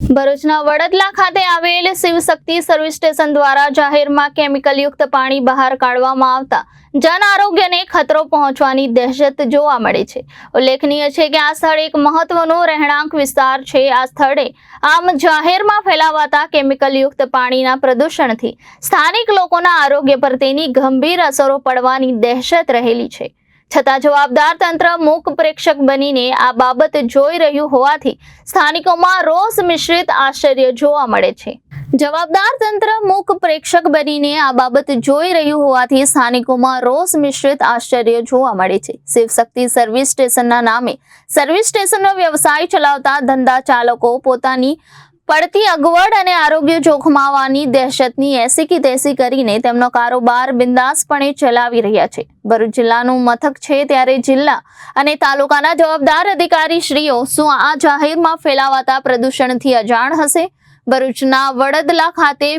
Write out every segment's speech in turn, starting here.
ભરૂચના વડદલા ખાતે આવેલ શિવશક્તિ સર્વિસ સ્ટેશન દ્વારા જાહેરમાં કેમિકલયુક્ત પાણી બહાર કાઢવામાં આવતા જન આરોગ્યને ખતરો પહોંચવાની દહેશત જોવા મળે છે। ઉલ્લેખનીય છે કે આ સ્થળ એક મહત્વનો રહેણાંક વિસ્તાર છે। આ સ્થળે આમ જાહેરમાં ફેલાવાતા કેમિકલયુક્ત પાણીના પ્રદૂષણથી સ્થાનિક લોકોના આરોગ્ય પર તેની ગંભીર અસરો પડવાની દહેશત રહેલી છે। છતાં જવાબદાર તંત્ર મૂક પ્રેક્ષક બનીને આ બાબત જોઈ રહ્યું હોવાથી સ્થાનિકોમાં રોષ મિશ્રિત આશ્ચર્ય જોવા મળે છે। જવાબદાર તંત્ર મૂક પ્રેક્ષક બનીને આ બાબત જોઈ રહ્યું હોવાથી સ્થાનિકોમાં રોષ મિશ્રિત આશ્ચર્ય જોવા મળે છે। શિવશક્તિ સર્વિસ સ્ટેશનના નામે સર્વિસ સ્ટેશનનો વ્યવસાય ચલાવતા ધંધા ચાલકો પોતાની પડતી અગવડ અને આરોગ્ય જોખમાવાની દહેશતની એસી કી તેસી કરીને તેમનો કારોબાર બિંદાસપણે ચલાવી રહ્યા છે। ભરૂચ જિલ્લાનું મથક છે, ત્યારે જિલ્લા અને તાલુકાના જવાબદાર અધિકારી શ્રીઓ શું આ જાહેરમાં ફેલાવાતા પ્રદૂષણથી અજાણ હશે? ભરૂચના વડદલા ખાતે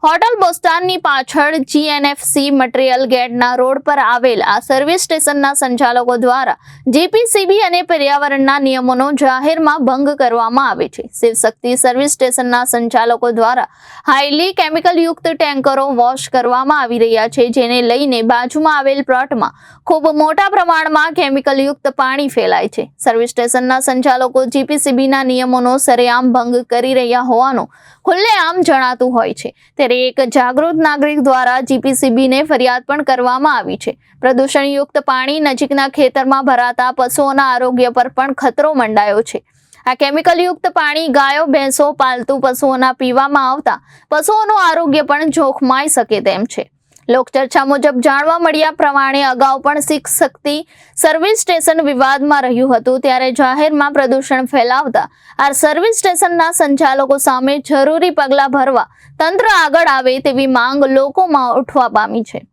હોટલ બોસ્તાનની પાછળ જીએનએફસી મટીરીયલ ગેટના રોડ પર આવેલ આ સર્વિસ સ્ટેશનના સંચાલકો દ્વારા જીપીસીબી અને પર્યાવરણના નિયમોનો જાહેરમાં ભંગ કરવામાં આવે છે। શિવશક્તિ સર્વિસ સ્ટેશનના સંચાલકો દ્વારા હાઈલી કેમિકલયુક્ત ટેન્કરો વોશ કરવામાં આવી રહ્યા છે, જેને લઈને બાજુમાં આવેલ પ્લોટમાં ખૂબ મોટા પ્રમાણમાં કેમિકલયુક્ત પાણી ફેલાય છે। સર્વિસ સ્ટેશનના સંચાલકો જીપીસીબીના નિયમોનો સરેઆમ ભંગ કરી રહ્યા હોવાનું ખુલ્લેઆમ જણાતું હોય છે। ત્યારે એક જાગૃત નાગરિક દ્વારા જીપીસીબીને ફરિયાદ પણ કરવામાં આવી છે। પ્રદૂષણયુક્ત પાણી નજીકના ખેતરમાં ભરાતા પશુઓના આરોગ્ય પર પણ ખતરો મંડાયો છે। આ કેમિકલયુક્ત પાણી ગાયો, ભેંસો, પાલતુ પશુઓના પીવામાં આવતા પશુઓનું આરોગ્ય પણ જોખમાઈ શકે તેમ છે। લોકચર્ચા મુજબ જાણવા મળ્યા પ્રમાણે અગાઉ પણ શિવશક્તિ સર્વિસ સ્ટેશન વિવાદમાં રહ્યું હતું, ત્યારે જાહેરમાં પ્રદૂષણ ફેલાવતા આ સર્વિસ સ્ટેશનના સંચાલકો સામે જરૂરી પગલાં ભરવા તંત્ર આગળ આવે તેવી માંગ લોકોમાં ઉઠવા પામી છે।